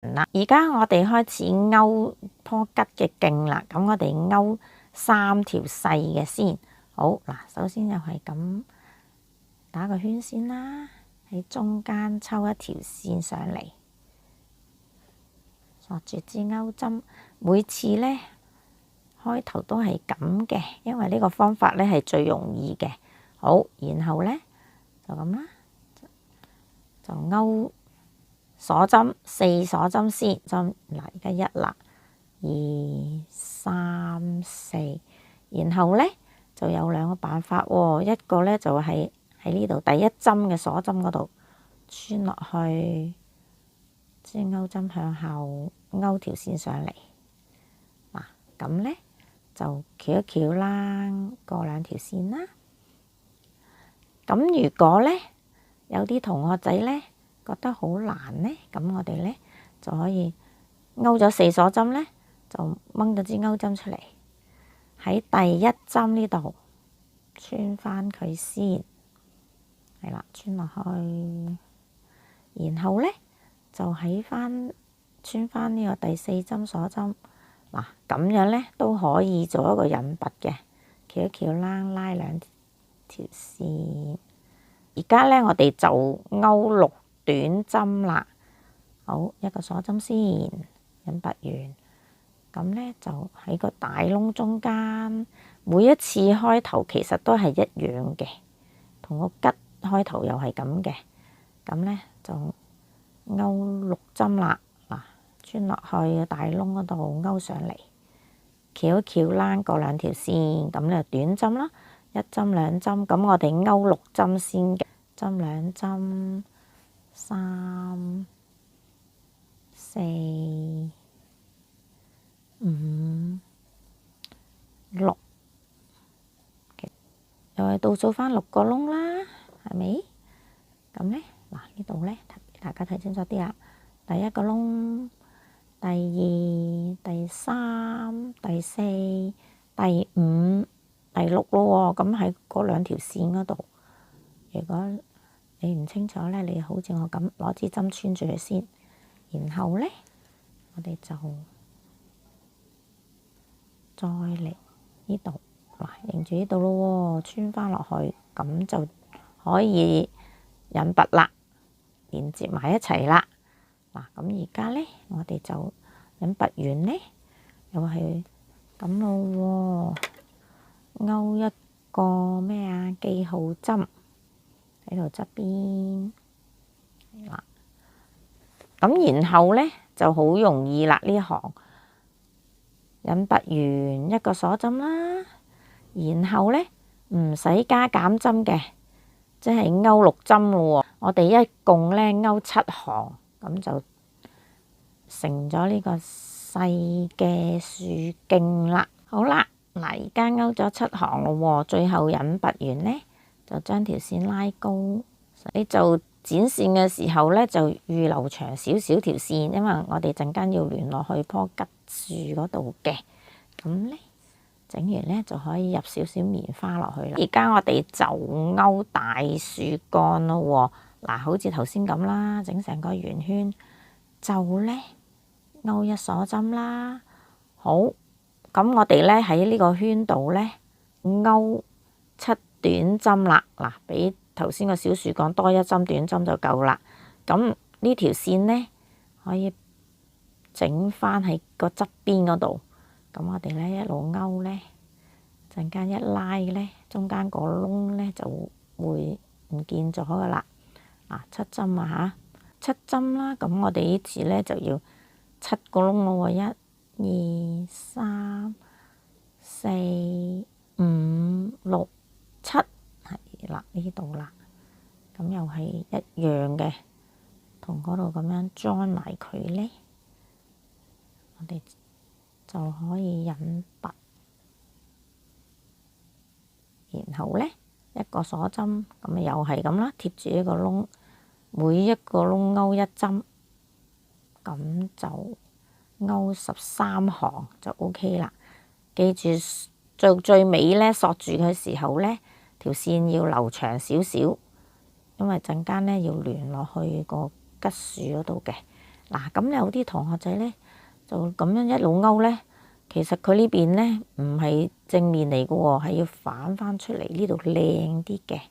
啦，而家我哋開始勾棵桔嘅莖啦，咁我哋勾3條細嘅先。好嗱，首先又係咁打個圈先啦，喺中間抽一條線上嚟，索住支鈎針。每次呢，開頭都係咁嘅，因為呢個方法呢係最容易嘅。好，然後呢，就咁啦，就勾鎖針4鎖針先。針嗱，而家1啦、2、3、4，然後呢，就有2個辦法喎。一個呢，就係喺呢度第一針嘅鎖針嗰度穿落去，支鈎針向後勾條線上嚟。嗱，咁呢，就翹一翹啦，過2條線啦。咁如果呢，有啲同學仔呢，覺得好難呢，咁我哋呢，就可以勾咗4鎖針呢，就掹咗支鈎針出嚟，喺第一針呢度穿翻佢先，係啦，穿落去，然後呢，就喺穿翻呢個第4針鎖針。嗱，咁樣呢，都可以做一個引拔嘅，翹一翹啦，拉2條線。而家呢，我哋就勾6短針啦。好，一個鎖針先，引拔完，咁呢，就喺個大窿中間。每一次開頭其實都係一樣嘅，同個桔開頭又係咁嘅。咁呢，就勾6針啦。嗱，穿落去個大窿嗰度勾上嚟，翹一翹啦，過2條線，咁呢短針啦，1針2針。咁我哋勾6針先嘅，針2針，3、4、5、6，又係倒數翻6個窿啦，係咪？咁呢，嗱，呢度呢，大家睇清楚啲啊！第1個窿，第2、第3、第4、第5、第6咯喎。咁喺嗰2條線嗰度，如果你唔清楚呢，你好似我咁攞支針穿住佢先，然後呢，我哋就再嚟呢度，嗱，認住呢度咯喎，穿翻落去，咁就可以引拔啦，連接埋一齊啦。嗱，咁而家呢，我哋就引拔完呢，又係咁咯喎，勾一個咩啊？記號針喺度側邊，嗱，咁然後呢，就好容易啦。呢行引拔完1個鎖針啦，然後呢，唔使加減針嘅，即係勾6針咯喎。我哋一共呢，勾7行，咁就成咗呢個細嘅樹徑啦。好啦，嗱，而家勾咗7行咯喎，最後引拔完呢，就將條線拉高。你做剪線嘅時候呢，就預留長少少條線，因為我哋陣間要聯絡去棵桔樹嗰度嘅。咁呢，整完呢，就可以入少少棉花落去啦。而家我哋就勾大樹幹咯喎。嗱，好似頭先咁啦，整成個圓圈，就呢，勾1鎖針啦。好，咁我哋呢，喺呢個圈度呢，勾7短針啦。嗱，比頭先個小樹幹多1針短針就夠啦。咁呢條線呢，可以整翻喺個側邊嗰度。咁我哋呢，一路勾呢，陣間一拉呢，中間個窿呢，就會唔見咗噶啦。嗱，7針啊嚇，7針啦。咁我哋呢次呢，就要7個窿咯喎，1、2、3、4、5、6、7，係啦，呢度啦。咁又係一樣嘅，同嗰度咁樣 join 埋佢呢，我哋就可以引拔。然後呢，一個鎖針，咁又係咁啦，貼住一個窿，每一個窿勾1針，咁就勾13行就 OK 啦。記住最尾呢，索住嘅時候呢，條線要留長少少，因為陣間呢要聯落去個桔樹嗰度嘅。嗱，咁有啲同學仔咧就咁樣一路勾咧，其實佢呢邊咧唔係正面嚟嘅喎，係要反翻出嚟呢度靚啲嘅。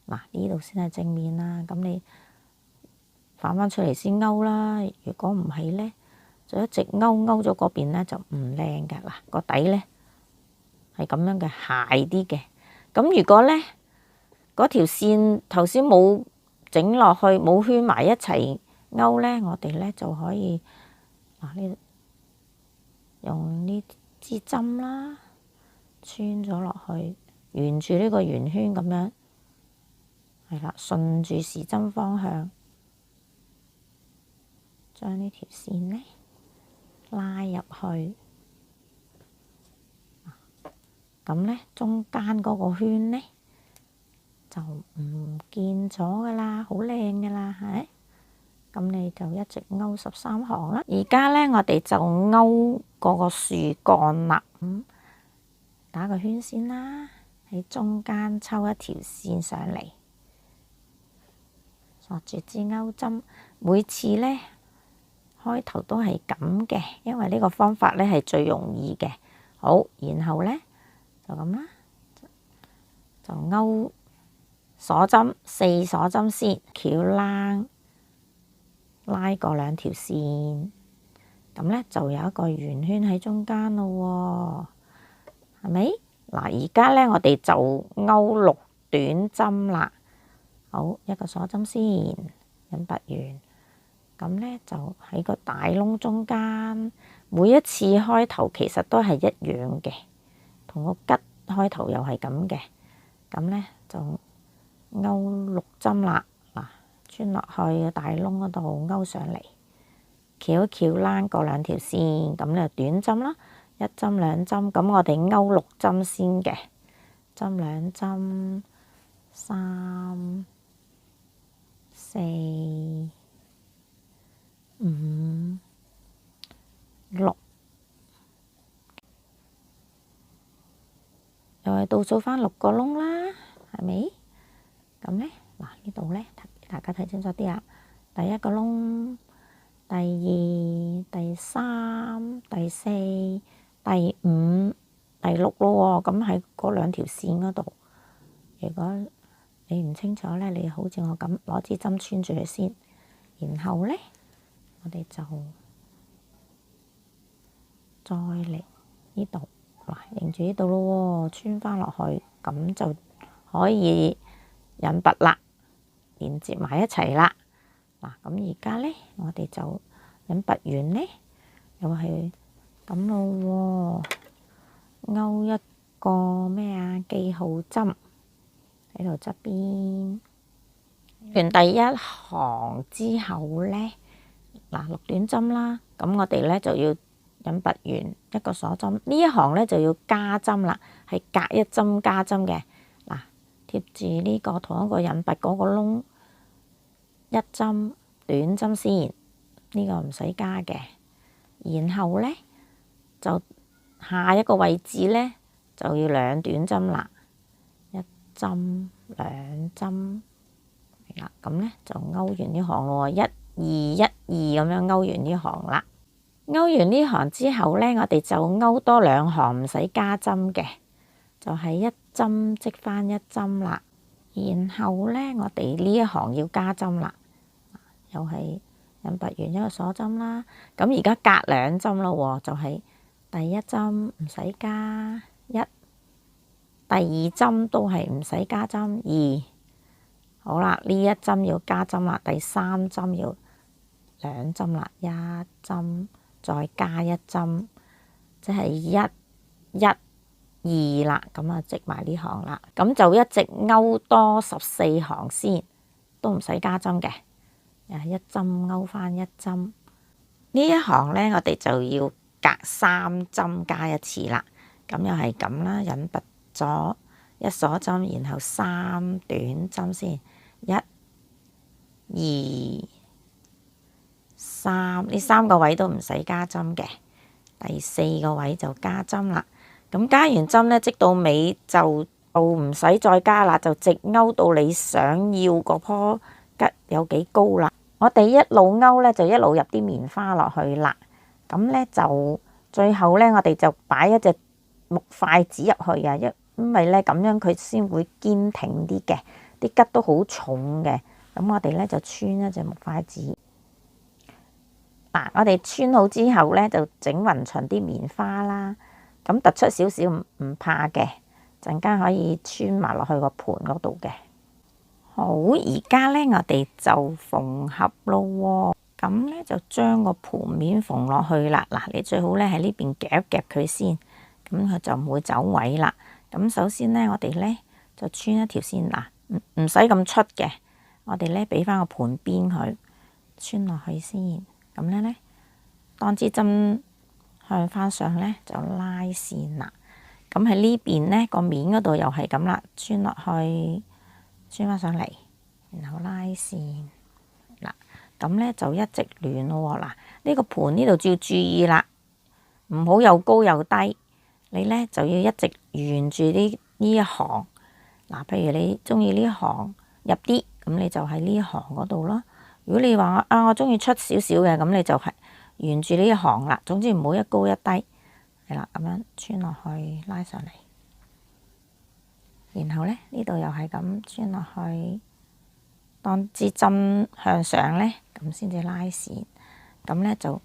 嗱，呢度先係正面啦，咁你反翻出嚟先勾啦。如果唔係咧，就一直勾咗嗰邊咧就唔靚嘅。嗱，個底咧係咁樣嘅，鞋啲嘅。咁如果咧嗰條線頭先冇整落去，冇圈埋一齊勾咧，我哋咧就可以呢用呢支針啦，穿咗落去，沿住呢個圓圈咁樣，係啦，順住時針方向，將呢條線咧拉入去，咁咧中間嗰個圈咧就唔見咗噶啦，好靚噶啦，係。咁你就一直勾13行啦。而家咧，我哋就勾嗰個樹幹啦。打個圈先啦，喺中間抽一條線上嚟，索住支勾針。每次咧開頭都係咁嘅，因為呢個方法咧係最容易嘅。好，然後咧就咁啦，就勾鎖針4鎖針先，翹冷。拉過2條線，咁咧就有一個圓圈喺中間咯喎，係咪？嗱，而家咧我哋就勾6短針啦。好，一個鎖針先，引拔完，咁咧就喺個大窿中間。每一次開頭其實都係一樣嘅，同個吉開頭又係咁嘅。咁咧就勾6針啦。穿落去個大窿嗰度勾上嚟，翹一翹躝過2條線，咁就短針啦，1針2針，咁我哋勾6針先嘅，針2針3、4、5、6，又係倒數返6個窿啦，係咪？咁咧，嗱呢度咧。大家睇清楚啲啊！第1個窿，第2、第3、第4、第5、第6咯喎。咁喺嗰2條線嗰度，如果你唔清楚咧，你好似我咁攞支針穿住佢先，然後咧我哋就再嚟呢度，嗱，認住呢度咯喎，穿翻落去，咁就可以引拔啦。連接埋一齊啦，嗱，咁而家咧，我哋就引拔完咧，又係咁咯喎，勾一個咩啊記號針喺度側邊，完第1行之後咧，嗱6短針啦，咁我哋咧就要引拔完一個鎖針，呢一行咧就要加針啦，係隔1針加針嘅，嗱，貼住呢個同一個引拔嗰個窿。1針短針先，呢個唔使加嘅。然後咧就下一個位置咧就要2短針啦，1針2針，係啦。咁咧就勾完呢行咯喎，1、2、1、2咁樣勾完呢行啦。勾完呢行之後咧，我哋就勾多2行，唔使加針嘅，就係1針織翻1針啦。然後咧，我哋呢一行要加針啦。又係引拔完一個鎖針啦，咁而家隔2針咯喎，就係第1針唔使加1，第2針都係唔使加針2，好啦，呢1針要加針啦，第3針要2針啦，1針再加1針，即係1、1、2啦，咁啊織埋呢行啦，咁就一直勾多14行先，都唔使加針嘅。1針勾翻1針，呢一行咧，我哋就要隔3針加1次啦。咁又係咁啦，引拔咗1鎖針，然後3短針先，1、2、3，呢3個位都唔使加針嘅。第4個位就加針啦。咁加完針咧，織到尾就唔使再加啦，就直勾到你想要嗰棵桔有幾高啦。我哋一路勾咧，就一路入啲棉花落去啦。咁咧就最後咧，我哋就擺一隻木筷子入去啊，因為咧咁樣佢先會堅挺啲嘅，啲桔都好重嘅。咁我哋咧就穿一隻木筷子。嗱，我哋穿好之後咧，就整勻勻啲棉花啦。咁突出少少唔怕嘅，陣間可以穿埋落去個盤嗰度嘅。好，而家咧我哋就縫合咯。咁咧就將個盤面縫落去啦。嗱，你最好咧喺呢邊夾一夾佢先，咁佢就唔會走位啦。咁首先咧，我哋咧就穿一條線，嗱，唔使咁出嘅。我哋咧俾翻個盤邊佢穿落去先。咁樣咧，當支針向翻上咧就拉線啦。咁喺呢邊咧個面嗰度又係咁啦，穿落去，穿翻上嚟，然後拉線。嗱，咁咧就一直亂咯。嗱，呢個盤呢度就要注意啦，唔好又高又低。你咧就要一直沿住呢一行。嗱，譬如你中意呢一行入啲，咁你就喺呢一行嗰度咯。如果你話我中意出少少嘅，咁你就係沿住呢一行啦。總之唔好一高一低，係啦，咁樣穿落去拉上嚟，然後咧呢度又係咁穿落去，當支針向上咧，咁先至拉線。咁咧就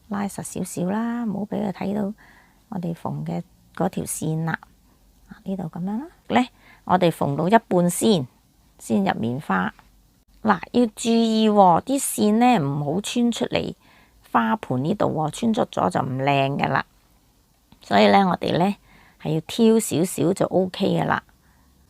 拉實少少啦，唔好俾佢睇到我哋縫嘅嗰條線啦。呢度咁樣啦，咧我哋縫到一半先入棉花。嗱，要注意喎，啲線咧唔好穿出嚟花盤呢度喎，穿出咗就唔靚噶啦。所以咧，我哋咧係要挑少少就 OK 噶啦。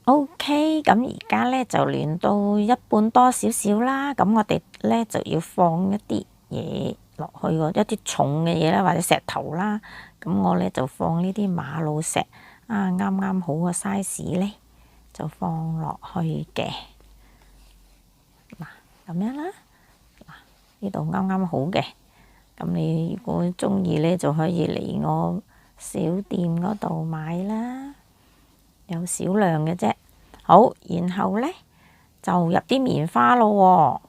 OK，咁而家咧就亂到一半多少少啦。咁我哋咧就要放一啲嘢落去喎，一啲重嘅嘢啦，或者石頭啦。咁我咧就放呢啲馬路石啊，啱啱好個 size 咧，就放落去嘅。嗱，咁樣啦，嗱，呢度啱啱好嘅。咁你如果中意咧，就可以嚟我小店嗰度買啦，有少量嘅啫。好，然後咧就入啲棉花咯，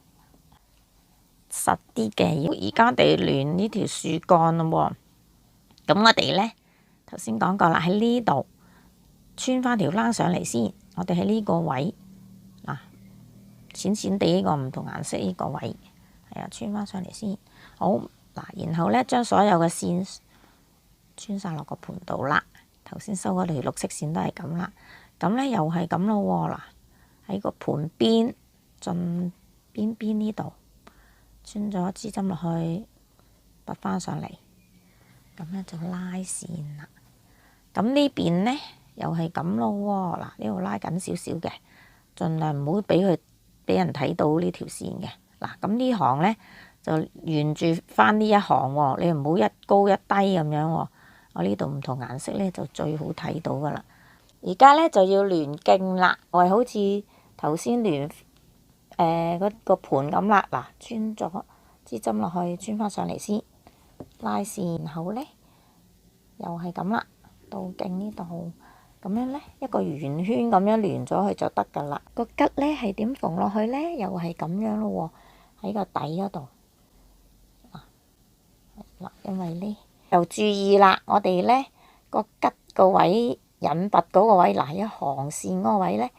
實啲嘅。而家我哋亂呢條樹幹咯，咁我哋咧頭先講過啦，喺呢度穿翻條冷上嚟先。我哋喺呢個位嗱，淺淺地呢個唔同顏色呢個位，係啊，穿翻上嚟先。好嗱，然後咧將所有嘅線穿晒落個盤度啦。頭先收嗰條綠色線都係咁啦。咁咧又係咁咯。嗱，喺個盤邊盡邊呢度穿咗支針落去，拔翻上嚟，咁咧就拉線啦。咁呢邊咧又係咁咯。嗱，呢度拉緊少少嘅，盡量唔好俾人睇到呢條線嘅。嗱，咁呢行咧就沿住翻呢一行喎，你唔好一高一低咁樣喎。我呢度唔同顏色咧就最好睇到噶啦。而家咧就要連徑啦，我係好似頭先連嗰個盤咁啦。嗱，穿咗支針落去，穿翻上嚟先，拉線，然後咧又係咁啦，到徑呢度咁樣咧一個圓圈咁樣連咗佢就得噶啦。個桔咧係點縫落去咧？又係咁樣咯喎，喺個底嗰度嗱，因為咧又注意啦，我哋咧個桔個位引拔嗰個位，嗱，一行線嗰個位咧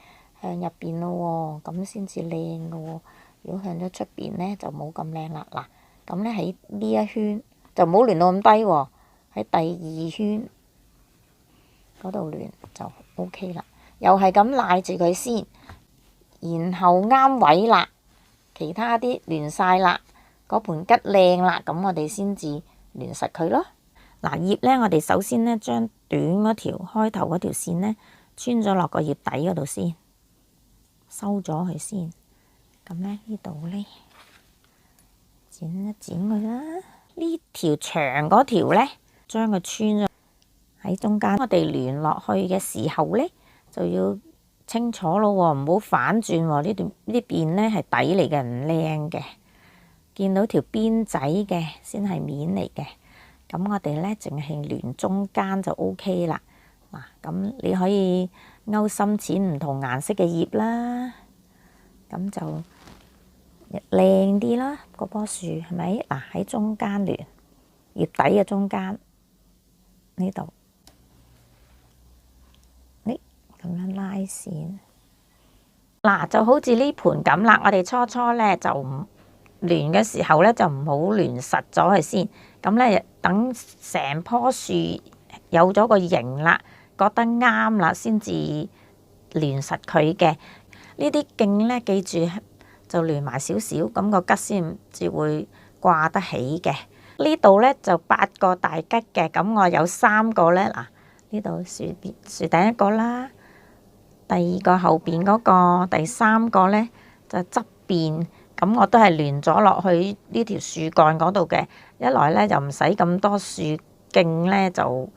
向入邊咯喎，咁先至靚噶喎。如果向咗出邊咧就冇咁靚啦。嗱，咁咧喺呢一圈就唔好亂到咁低喎，喺第二圈嗰度亂就 OK 啦。又係咁賴住佢先，然後啱位啦，其他啲亂晒啦，嗰盤桔靚啦，咁我哋先至亂實佢咯。嗱，葉咧，我哋首先咧將短嗰條開頭嗰條線咧穿咗落個葉底嗰度先，收咗佢先。咁咧呢度咧剪一剪佢啦。呢條長嗰條咧，將佢穿咗喺中間。我哋連落去嘅時候咧，就要清楚咯喎，唔好反轉喎。呢邊咧係底嚟嘅，唔靚嘅。見到條邊仔嘅先係面嚟嘅。咁我哋咧淨係連中間就 OK 啦。嗱，咁你可以勾深淺唔同顏色嘅葉啦。咁就靚啲啦。嗰棵樹係咪？嗱，喺中間亂葉底嘅中間呢度，咁樣拉線。嗱，就好似呢盤咁啦。我哋初初咧就唔亂嘅時候咧，就唔好亂實咗佢先。咁咧等成棵樹有咗個形啦，覺得啱啦，先至亂實佢嘅。呢啲莖咧，記住就亂埋少少，咁個桔先至會掛得起嘅。呢度咧就8個大桔嘅，咁我有3個咧。嗱，呢度樹頂一個啦，第2個後邊嗰個，第3個咧就側邊，咁我都係亂咗落去呢條樹幹嗰度嘅。一來咧就唔使咁多樹莖咧就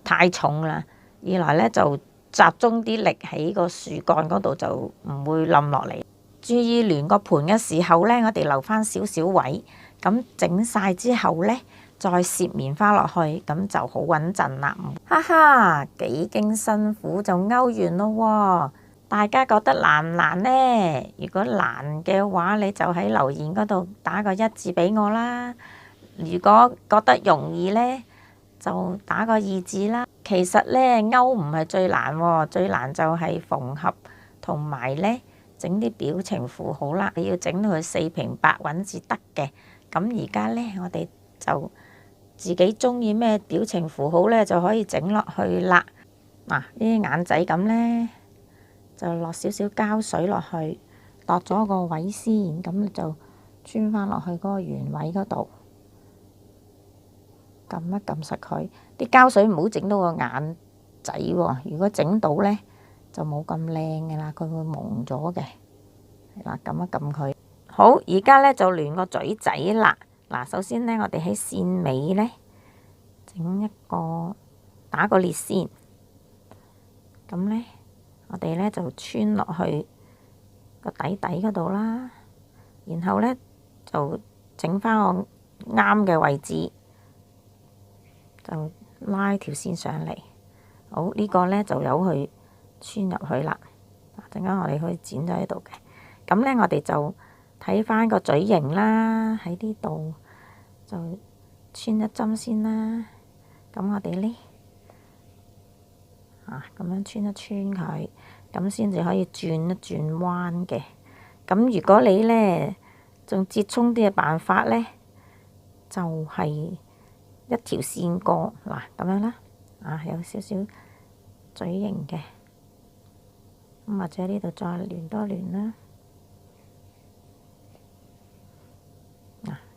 太重啦，二來咧就集中啲力喺個樹幹嗰度，就唔會冧落嚟。注意亂個盤嘅時候咧，我哋留翻少少位，咁整晒之後咧，再攝棉花落去，咁就好穩陣啦。哈哈，幾經辛苦就勾完咯喎！大家覺得難唔難呢？如果難嘅話，你就喺留言嗰度打個1字俾我啦。如果覺得容易呢，就打個2字啦。其實咧勾唔係最難喎，最難就係縫合同埋咧整啲表情符號啦。你要整到佢4平八穩至得嘅。咁而家咧，我哋就自己中意咩表情符號咧，就可以整落去啦。嗱，呢啲眼仔咁咧，就落少少膠水落去，度咗個位先，咁就穿翻落去嗰個原位嗰度，撳一撳實佢。啲膠水唔好整到個眼仔喎，如果整到咧就冇咁靚嘅啦，佢會蒙咗嘅。係啦，撳一撳佢。好，而家咧就亂個嘴仔啦。嗱，首先咧我哋喺線尾咧整一個打個裂先，咁咧我哋咧就穿落去個底嗰度啦，然後咧就整翻個啱嘅位置，就拉條線上嚟。好，呢個咧就由佢穿入去啦。陣間我哋可以剪咗喺度嘅。咁咧我哋就睇翻個嘴型啦，喺呢度就穿一針先啦。咁我哋咧咁樣穿一穿佢，咁先至可以轉一轉彎嘅。咁如果你咧仲折衷啲嘅辦法咧，就係一條線過嗱咁樣啦。有少少嘴型嘅，咁或者呢度再亂多亂啦。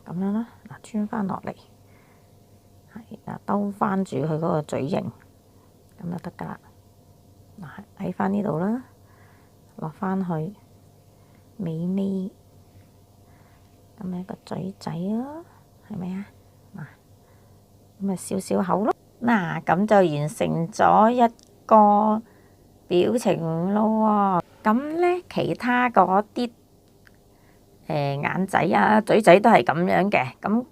咁樣啦，穿翻落嚟，兜翻住佢嗰個嘴型，咁就得噶啦。喺翻呢度啦，落翻去尾尾，咁一個嘴仔咯，係咪啊？咁咪少少口咯。咁就完成咗一個表情咯喎。咁咧，其他嗰啲眼仔啊、嘴仔都係咁樣嘅。咁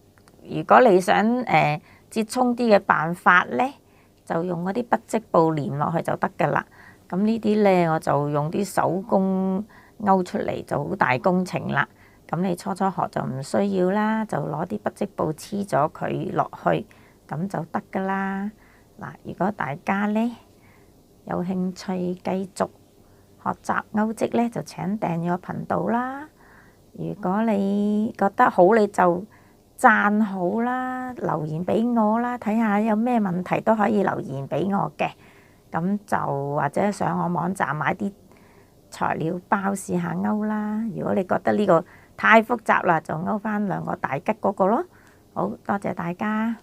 如果你想折衷啲嘅辦法咧，就用嗰啲不織布連落去就得噶啦。咁呢啲咧，我就用啲手工勾出嚟，就好大工程啦。咁你初初學就唔需要啦，就攞啲不織布黐咗佢落去，咁就得噶啦。如果大家咧有興趣繼續學習勾織咧，就請訂閱我頻道啦。如果你覺得好，你就讚好啦，留言俾我啦，睇下有咩問題都可以留言俾我嘅。咁就或者上我網站買啲材料包試下勾啦。如果你覺得呢個太複雜啦，就勾翻2個大桔嗰個咯。好多謝大家。